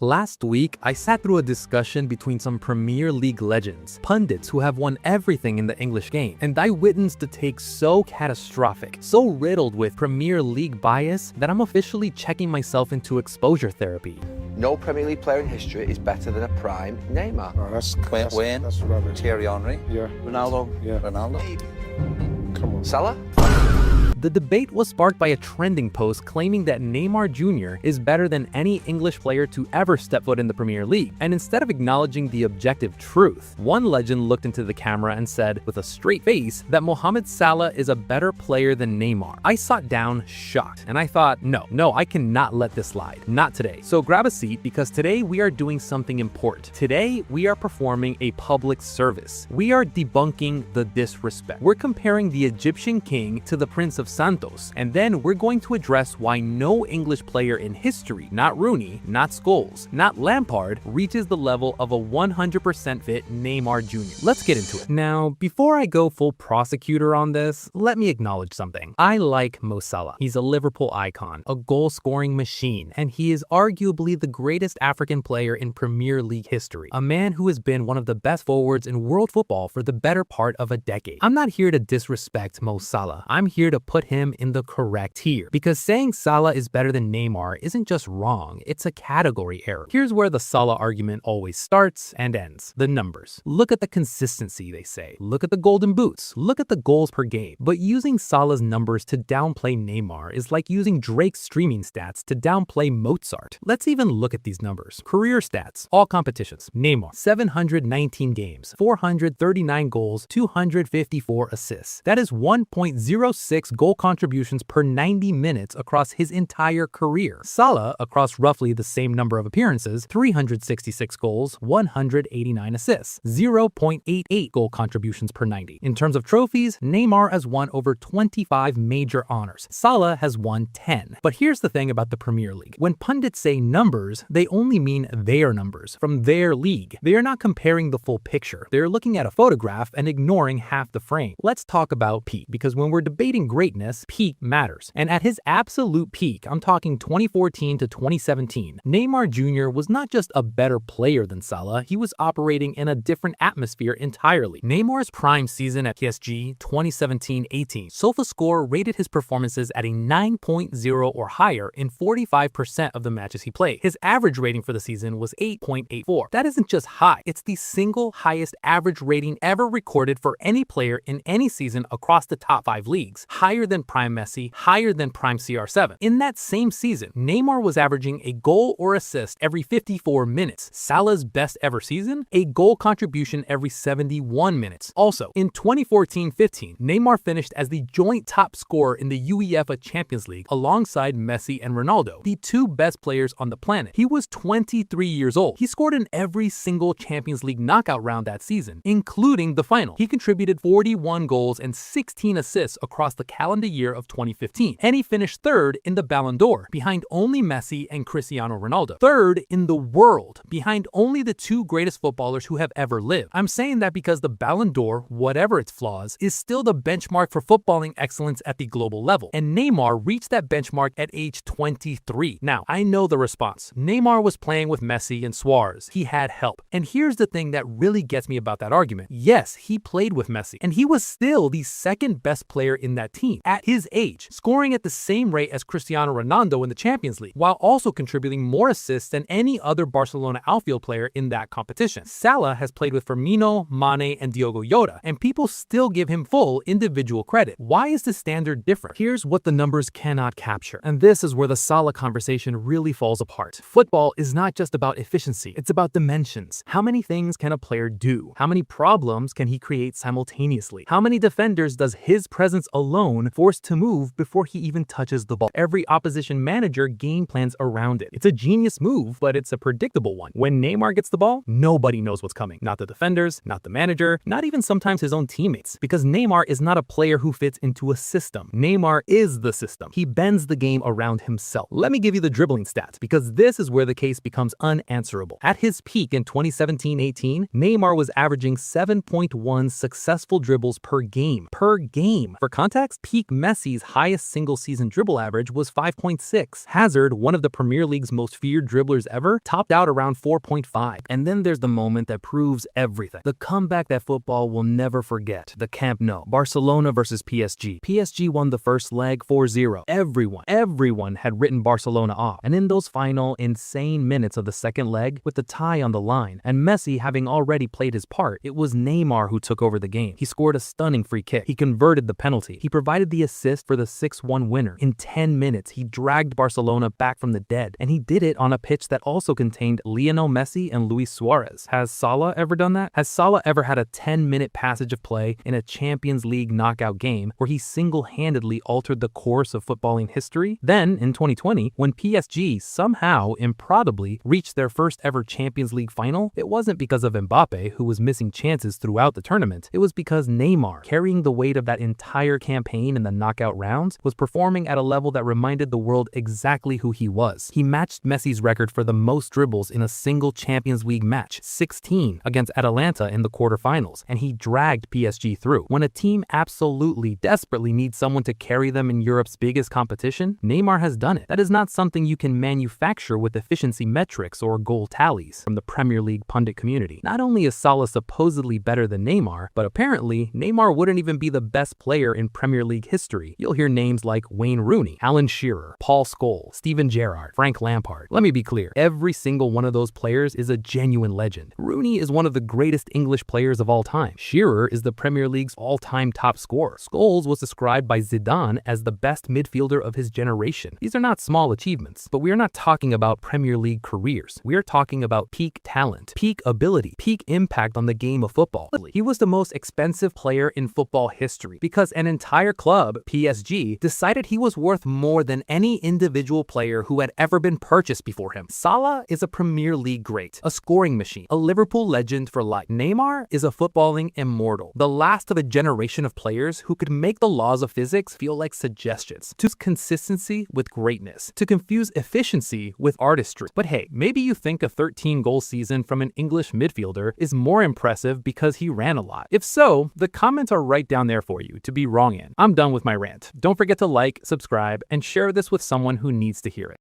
Last week, I sat through a discussion between some Premier League legends, pundits who have won everything in the English game, and I witnessed a take so catastrophic, so riddled with Premier League bias, that I'm officially checking myself into exposure therapy. No Premier League player in history is better than a prime Neymar. Oh, that's Wayne, that's rubbish. Thierry Henry, Yeah, Ronaldo, yeah. Ronaldo. Come on. Salah? The debate was sparked by a trending post claiming that Neymar Junior is better than any English player to ever step foot in the Premier League, and instead of acknowledging the objective truth, one legend looked into the camera and said, with a straight face, that Mohamed Salah is a better player than Neymar. I sat down shocked, and I thought, no, I cannot let this slide. Not today. So grab a seat, because today we are doing something important. Today, we are performing a public service. We are debunking the disrespect. We're comparing the Egyptian king to the Prince of Santos, and then we're going to address why no English player in history, not Rooney, not Scholes, not Lampard, reaches the level of a 100% fit Neymar Junior. Let's get into it. Now, before I go full prosecutor on this, let me acknowledge something. I like Mo Salah. He's a Liverpool icon, a goal-scoring machine, and he is arguably the greatest African player in Premier League history, a man who has been one of the best forwards in world football for the better part of a decade. I'm not here to disrespect Mo Salah. I'm here to put him in the correct tier, because saying Salah is better than Neymar isn't just wrong, it's a category error. Here's where the Salah argument always starts and ends: the numbers. Look at the consistency, they say. Look at the golden boots. Look at the goals per game. But using Salah's numbers to downplay Neymar is like using Drake's streaming stats to downplay Mozart. Let's even look at these numbers. Career stats, all competitions. Neymar, 719 games, 439 goals, 254 assists. That is 1.06 goal contributions per 90 minutes across his entire career. Salah, across roughly the same number of appearances, 366 goals, 189 assists, 0.88 goal contributions per 90. In terms of trophies, Neymar has won over 25 major honors. Salah has won 10. But here's the thing about the Premier League. When pundits say numbers, they only mean their numbers, from their league. They are not comparing the full picture. They're looking at a photograph and ignoring half the frame. Let's talk about peak, because when we're debating greatness, peak matters. And at his absolute peak, I'm talking 2014 to 2017, Neymar Jr. was not just a better player than Salah, he was operating in a different atmosphere entirely. Neymar's prime season at PSG, 2017-18, SofaScore rated his performances at a 9.0 or higher in 45% of the matches he played. His average rating for the season was 8.84. That isn't just high, it's the single highest average rating ever recorded for any player in any season across the top 5 leagues, higher than prime Messi, higher than prime CR7. In that same season, Neymar was averaging a goal or assist every 54 minutes. Salah's best ever season, a goal contribution every 71 minutes. Also, in 2014-15, Neymar finished as the joint top scorer in the UEFA Champions League alongside Messi and Ronaldo, the two best players on the planet. He was 23 years old. He scored in every single Champions League knockout round that season, including the final. He contributed 41 goals and 16 assists across the calendar year of 2015, and he finished third in the Ballon d'Or, behind only Messi and Cristiano Ronaldo. Third in the world, behind only the two greatest footballers who have ever lived. I'm saying that because the Ballon d'Or, whatever its flaws, is still the benchmark for footballing excellence at the global level, and Neymar reached that benchmark at age 23. Now, I know the response. Neymar was playing with Messi and Suarez. He had help. And here's the thing that really gets me about that argument. Yes, he played with Messi, and he was still the second best player in that team at his age, scoring at the same rate as Cristiano Ronaldo in the Champions League, while also contributing more assists than any other Barcelona outfield player in that competition. Salah has played with Firmino, Mane, and Diogo Jota, and people still give him full individual credit. Why is the standard different? Here's what the numbers cannot capture, and this is where the Salah conversation really falls apart. Football is not just about efficiency, it's about dimensions. How many things can a player do? How many problems can he create simultaneously? How many defenders does his presence alone force to move before he even touches the ball? Every opposition manager game plans around it. It's a genius move, but it's a predictable one. When Neymar gets the ball, nobody knows what's coming. Not the defenders, not the manager, not even sometimes his own teammates. Because Neymar is not a player who fits into a system. Neymar is the system. He bends the game around himself. Let me give you the dribbling stats, because this is where the case becomes unanswerable. At his peak in 2017-18, Neymar was averaging 7.1 successful dribbles per game. For context, peak peak, Messi's highest single-season dribble average was 5.6. Hazard, one of the Premier League's most feared dribblers ever, topped out around 4.5. And then there's the moment that proves everything. The comeback that football will never forget. The Camp Nou. Barcelona versus PSG. PSG won the first leg 4-0. Everyone had written Barcelona off. And in those final, insane minutes of the second leg, with the tie on the line, and Messi having already played his part, it was Neymar who took over the game. He scored a stunning free kick. He converted the penalty. He provided the assist for the 6-1 winner. In 10 minutes, he dragged Barcelona back from the dead, and he did it on a pitch that also contained Lionel Messi and Luis Suarez. Has Salah ever done that? Has Salah ever had a 10-minute passage of play in a Champions League knockout game where he single-handedly altered the course of footballing history? Then, in 2020, when PSG somehow, improbably, reached their first ever Champions League final, it wasn't because of Mbappe, who was missing chances throughout the tournament. It was because Neymar, carrying the weight of that entire campaign in the knockout rounds, was performing at a level that reminded the world exactly who he was. He matched Messi's record for the most dribbles in a single Champions League match, 16, against Atalanta in the quarterfinals, and he dragged PSG through. When a team absolutely, desperately needs someone to carry them in Europe's biggest competition, Neymar has done it. That is not something you can manufacture with efficiency metrics or goal tallies. From the Premier League pundit community, not only is Salah supposedly better than Neymar, but apparently Neymar wouldn't even be the best player in Premier League history. You'll hear names like Wayne Rooney, Alan Shearer, Paul Scholes, Steven Gerrard, Frank Lampard. Let me be clear, every single one of those players is a genuine legend. Rooney is one of the greatest English players of all time. Shearer is the Premier League's all-time top scorer. Scholes was described by Zidane as the best midfielder of his generation. These are not small achievements, but we are not talking about Premier League careers. We are talking about peak talent, peak ability, peak impact on the game of football. He was the most expensive player in football history because an entire club, PSG, decided he was worth more than any individual player who had ever been purchased before him. Salah is a Premier League great, a scoring machine, a Liverpool legend for life. Neymar is a footballing immortal, the last of a generation of players who could make the laws of physics feel like suggestions, to consistency with greatness, to confuse efficiency with artistry. But hey, maybe you think a 13-goal season from an English midfielder is more impressive because he ran a lot. If so, the comments are right down there for you to be wrong in. I'm done with my rant. Don't forget to like, subscribe, and share this with someone who needs to hear it.